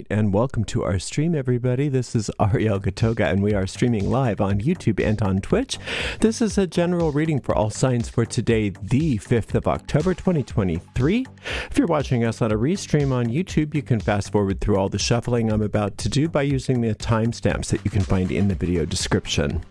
right, and welcome to our stream, everybody. This is Ariel Gatoga, and we are streaming live on YouTube and on Twitch. This is a general reading for all signs for today, the 5th of October, 2023. If you're watching us on a restream on YouTube, you can fast forward through all the shuffling I'm about to do by using the timestamps that you can find in the video description.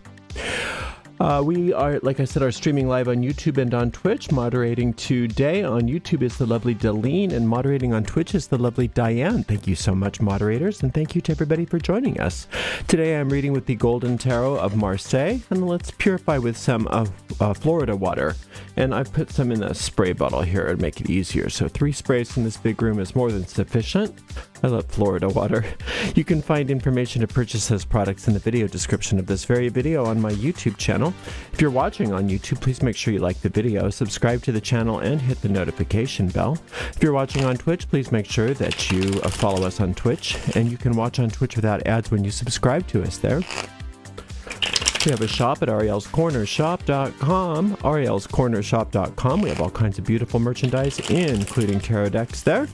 We are, like I said, are streaming live on YouTube and on Twitch. Moderating today on YouTube is the lovely Deline, and moderating on Twitch is the lovely Diane. Thank you so much, moderators, and thank you to everybody for joining us. Today I'm reading with the Golden Tarot of Marseille, and let's purify with some of Florida water. And I've put some in a spray bottle here to make it easier. So 3 sprays in this big room is more than sufficient. I love Florida water. You can find information to purchase those products in the video description of this very video on my YouTube channel. If you're watching on YouTube, please make sure you like the video, subscribe to the channel, and hit the notification bell. If you're watching on Twitch, please make sure that you follow us on Twitch, and you can watch on Twitch without ads when you subscribe to us there. We have a shop at arielscornershop.com, arielscornershop.com. We have all kinds of beautiful merchandise, including tarot decks there.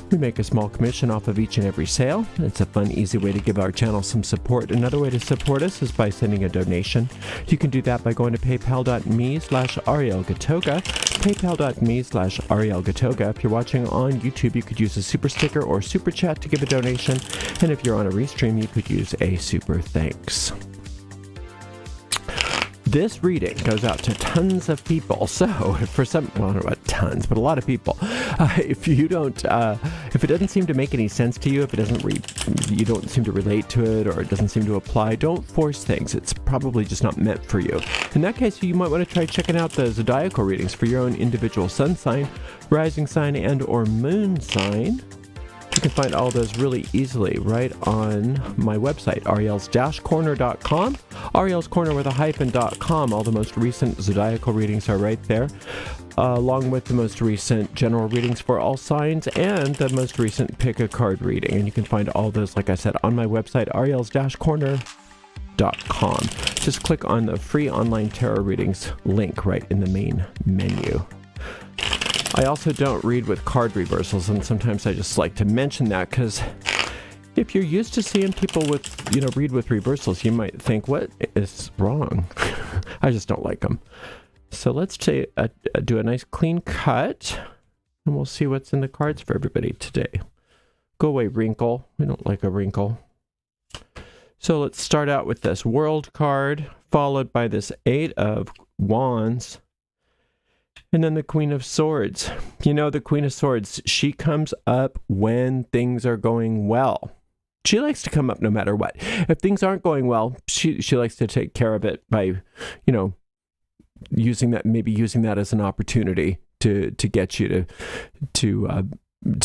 We make a small commission off of each and every sale. It's a fun, easy way to give our channel some support. Another way to support us is by sending a donation. You can do that by going to paypal.me/arielgatoga, paypal.me/arielgatoga. If you're watching on YouTube, you could use a super sticker or super chat to give a donation. And if you're on a restream, you could use a super thanks. This reading goes out to tons of people. So for some, well, I don't know about tons, but a lot of people. If you don't, if it doesn't seem to make any sense to you, if it doesn't you don't seem to relate to it, or it doesn't seem to apply, don't force things. It's probably just not meant for you. In that case, you might want to try checking out the zodiacal readings for your own individual sun sign, rising sign, and or moon sign. You can find all those really easily right on my website, ariels-corner.com, Ariel's Corner with a hyphen.com. All the most recent zodiacal readings are right there, along with the most recent general readings for all signs and the most recent pick a card reading. And you can find all those, like I said, on my website, ariels-corner.com. Just click on the free online tarot readings link right in the main menu. I also don't read with card reversals, and sometimes I just like to mention that because if you're used to seeing people with, read with reversals, you might think, what is wrong? I just don't like them. So let's do a nice clean cut, and we'll see what's in the cards for everybody today. Go away, wrinkle. We don't like a wrinkle. So let's start out with this World card, followed by this 8 of Wands. And then the Queen of Swords. The Queen of Swords, she comes up when things are going well. She likes to come up no matter what. If things aren't going well, she likes to take care of it by, using that as an opportunity to get you to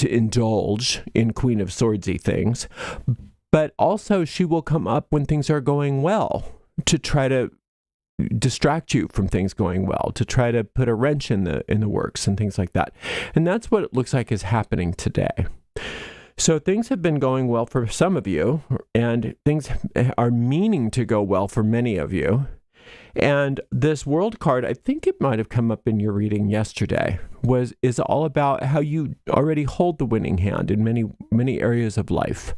indulge in Queen of Swordsy things. But also she will come up when things are going well to try to distract you from things going well, to try to put a wrench in the works and things like that. And that's what it looks like is happening today. So things have been going well for some of you, and things are meaning to go well for many of you. And this World card, I think it might have come up in your reading yesterday, is all about how you already hold the winning hand in many areas of life,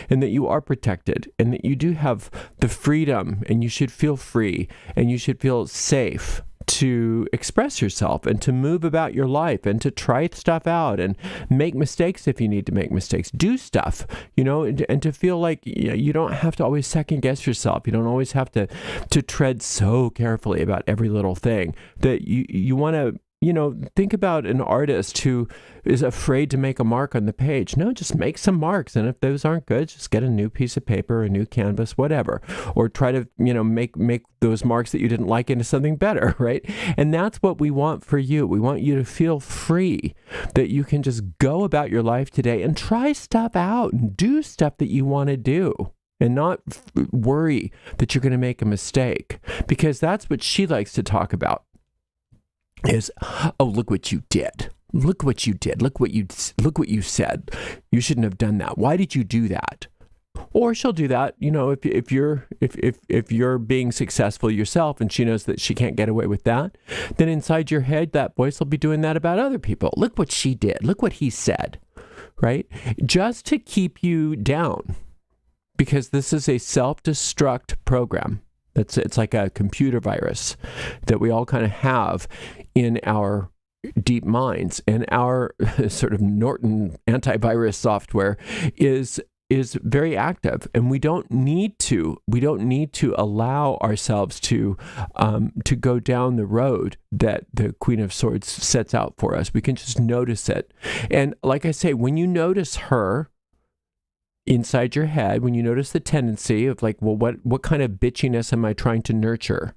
and that you are protected, and that you do have the freedom, and you should feel free, and you should feel safe to express yourself and to move about your life and to try stuff out and make mistakes if you need to make mistakes. Do stuff, and to feel like you don't have to always second guess yourself. You don't always have to tread so carefully about every little thing. That you want to, think about an artist who is afraid to make a mark on the page. No, just make some marks. And if those aren't good, just get a new piece of paper, a new canvas, whatever. Or try to, make those marks that you didn't like into something better, right? And that's what we want for you. We want you to feel free, that you can just go about your life today and try stuff out and do stuff that you want to do. And not worry that you're going to make a mistake. Because that's what she likes to talk about. Is, oh, look what you did. Look what you did. Look what you said. You shouldn't have done that. Why did you do that? Or she'll do that, if you're being successful yourself and she knows that she can't get away with that, then inside your head that voice will be doing that about other people. Look what she did. Look what he said. right? Just to keep you down, because this is a self-destruct program. It's like a computer virus that we all kind of have in our deep minds, and our sort of Norton antivirus software is very active, and we don't need to allow ourselves to go down the road that the Queen of Swords sets out for us. We can just notice it. And like I say, when you notice her inside your head, when you notice the tendency of like, well, what kind of bitchiness am I trying to nurture?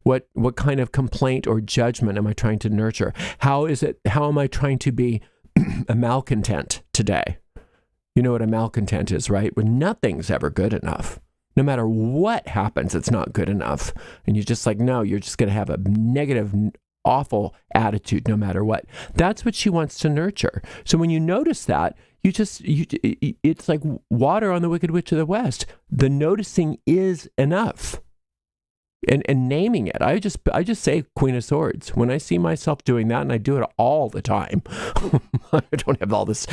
What kind of complaint or judgment am I trying to nurture? How am I trying to be a malcontent today? You know what a malcontent is, right? When nothing's ever good enough. No matter what happens, it's not good enough. And you're just like, no, you're just going to have a negative, awful attitude no matter what. That's what she wants to nurture. So when you notice that, it's like water on the Wicked Witch of the West. The noticing is enough. And naming it. I just say Queen of Swords. When I see myself doing that, and I do it all the time, I don't have all this,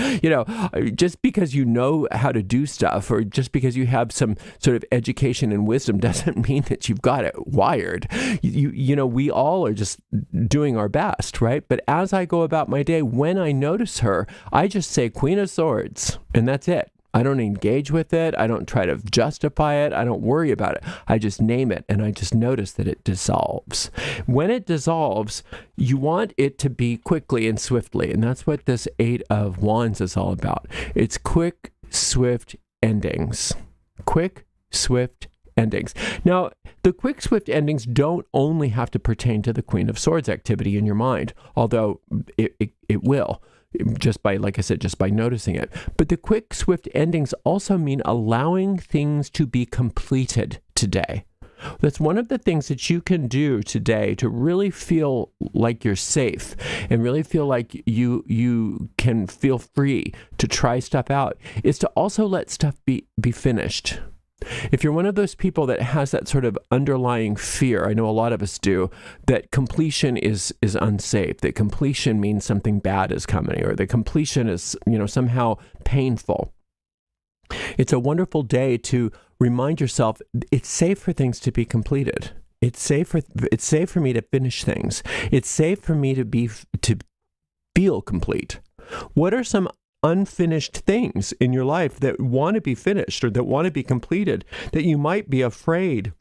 just because you know how to do stuff, or just because you have some sort of education and wisdom, doesn't mean that you've got it wired. We all are just doing our best, right? But as I go about my day, when I notice her, I just say Queen of Swords, and that's it. I don't engage with it. I don't try to justify it. I don't worry about it. I just name it, and I just notice that it dissolves. When it dissolves, you want it to be quickly and swiftly, and that's what this Eight of Wands is all about. It's quick, swift endings. Quick, swift endings. Now, the quick, swift endings don't only have to pertain to the Queen of Swords activity in your mind, although it will. Just by, like I said, just by noticing it. But the quick, swift endings also mean allowing things to be completed today. That's one of the things that you can do today to really feel like you're safe and really feel like you can feel free to try stuff out, is to also let stuff be finished. If you're one of those people that has that sort of underlying fear, I know a lot of us do, that completion is unsafe, that completion means something bad is coming, or that completion is, somehow painful. It's a wonderful day to remind yourself it's safe for things to be completed. It's safe for me to finish things. It's safe for me to feel complete. What are some unfinished things in your life that want to be finished or that want to be completed, that you might be afraid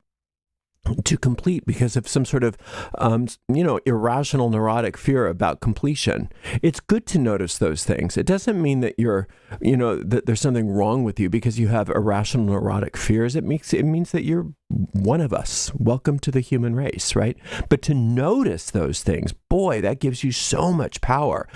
to complete because of some sort of, irrational neurotic fear about completion? It's good to notice those things. It doesn't mean that that there's something wrong with you because you have irrational neurotic fears. It means that you're one of us. Welcome to the human race, right? But to notice those things, boy, that gives you so much power.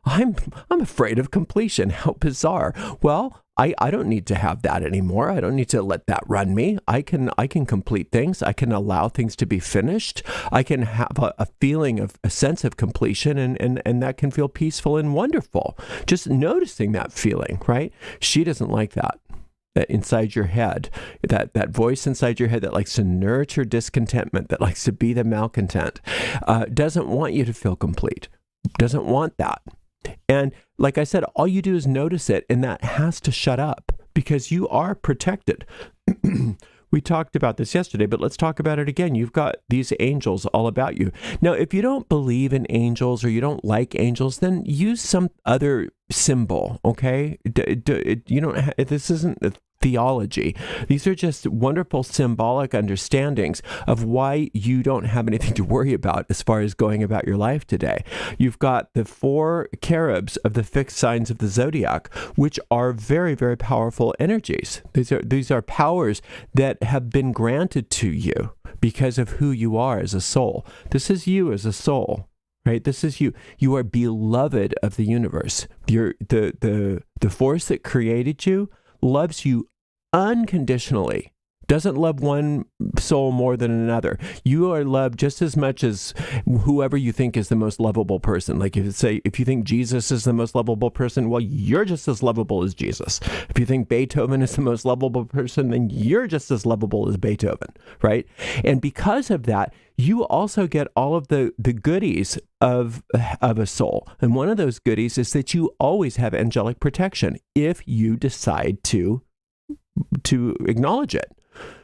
I'm afraid of completion. How bizarre. Well, I don't need to have that anymore. I don't need to let that run me. I can complete things. I can allow things to be finished. I can have a feeling of a sense of completion, and that can feel peaceful and wonderful. Just noticing that feeling, right? She doesn't like that. That inside your head, that voice inside your head that likes to nurture discontentment, that likes to be the malcontent, doesn't want you to feel complete. Doesn't want that. And like I said, all you do is notice it, and that has to shut up because you are protected. We talked about this yesterday, but let's talk about it again. You've got these angels all about you. Now, if you don't believe in angels or you don't like angels, then use some other symbol, okay? This isn't a theology. These are just wonderful symbolic understandings of why you don't have anything to worry about as far as going about your life today. You've got the 4 cherubs of the fixed signs of the Zodiac, which are very, very powerful energies. These are powers that have been granted to you because of who you are as a soul. This is you as a soul. Right? This is you. You are beloved of the universe. The force that created you loves you unconditionally. doesn't love one soul more than another. You are loved just as much as whoever you think is the most lovable person. Like if you think Jesus is the most lovable person, well, you're just as lovable as Jesus. If you think Beethoven is the most lovable person, then you're just as lovable as Beethoven, right? And because of that, you also get all of the goodies of a soul. And one of those goodies is that you always have angelic protection if you decide to acknowledge it.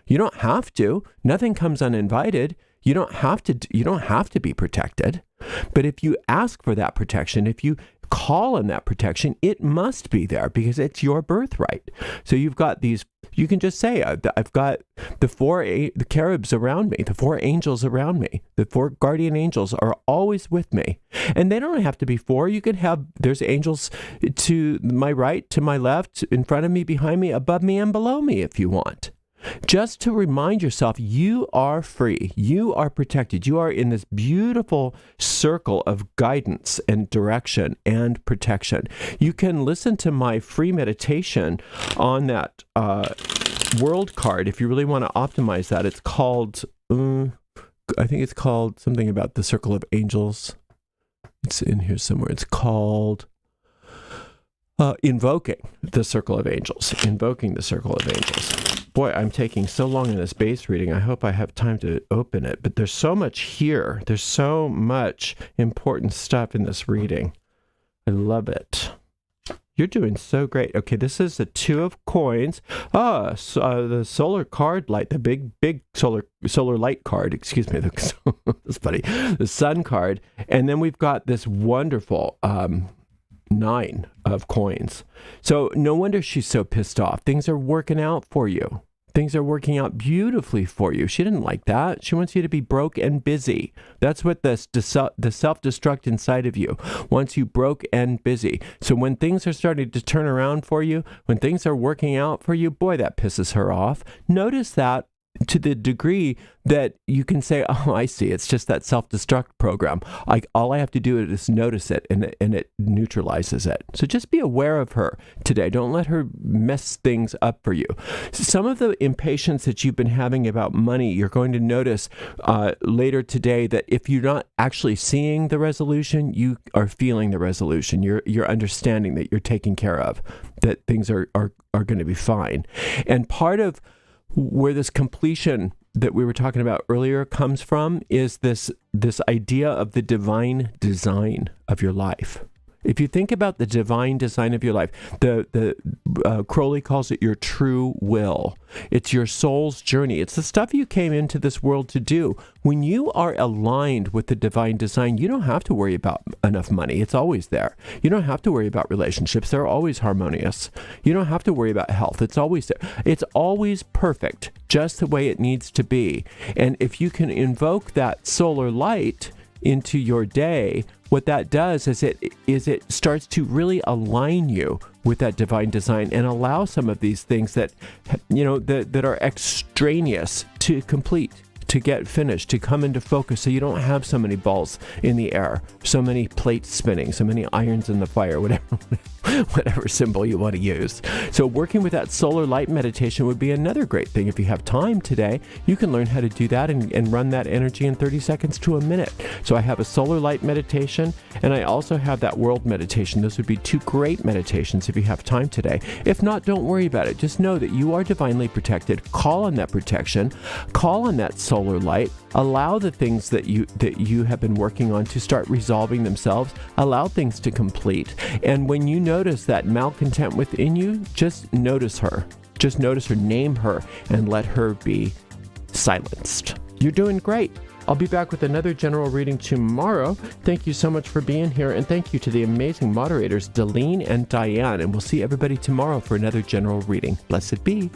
You don't have to. Nothing comes uninvited. You don't have to be protected. But if you ask for that protection, if you call on that protection, it must be there because it's your birthright. So you've got these, you can just say, I've got the cherubs around me, the 4 angels around me, the 4 guardian angels are always with me. And they don't have to be 4. You could have, there's angels to my right, to my left, in front of me, behind me, above me, and below me if you want. Just to remind yourself, you are free. You are protected. You are in this beautiful circle of guidance and direction and protection. You can listen to my free meditation on that world card if you really want to optimize that. It's called, I think it's called something about the circle of angels. It's in here somewhere. It's called Invoking the Circle of Angels. Invoking the Circle of Angels. Boy, I'm taking so long in this base reading. I hope I have time to open it. But there's so much here. There's so much important stuff in this reading. I love it. You're doing so great. Okay, this is the 2 of coins. The solar card light, the big solar light card. Excuse me. That's funny. The sun card. And then we've got this wonderful 9 of coins. So no wonder she's so pissed off. Things are working out for you. Things are working out beautifully for you. She didn't like that. She wants you to be broke and busy. That's what the self-destruct inside of you wants you broke and busy. So when things are starting to turn around for you, when things are working out for you, boy, that pisses her off. Notice that to the degree that you can say, oh, I see, it's just that self-destruct program. All I have to do is notice it, and it neutralizes it. So just be aware of her today. Don't let her mess things up for you. Some of the impatience that you've been having about money, you're going to notice later today that if you're not actually seeing the resolution, you are feeling the resolution. You're understanding that you're taken care of, that things are going to be fine. And part of where this completion that we were talking about earlier comes from is this idea of the divine design of your life. If you think about the divine design of your life, the Crowley calls it your true will. It's your soul's journey. It's the stuff you came into this world to do. When you are aligned with the divine design, you don't have to worry about enough money. It's always there. You don't have to worry about relationships. They're always harmonious. You don't have to worry about health. It's always there. It's always perfect, just the way it needs to be. And if you can invoke that solar light into your day, what that does is it starts to really align you with that divine design and allow some of these things that are extraneous to complete, to get finished, to come into focus, so you don't have so many balls in the air, so many plates spinning, so many irons in the fire, whatever symbol you want to use. So working with that solar light meditation would be another great thing. If you have time today, you can learn how to do that and run that energy in 30 seconds to a minute. So I have a solar light meditation, and I also have that world meditation. Those would be 2 great meditations if you have time today. If not, don't worry about it. Just know that you are divinely protected. Call on that protection. Call on that solar light. Allow the things that you have been working on to start resolving themselves. Allow things to complete. And when you notice that malcontent within you, just notice her. Just notice her, name her, and let her be silenced. You're doing great. I'll be back with another general reading tomorrow. Thank you so much for being here, and thank you to the amazing moderators, Delene and Diane. And we'll see everybody tomorrow for another general reading. Blessed be.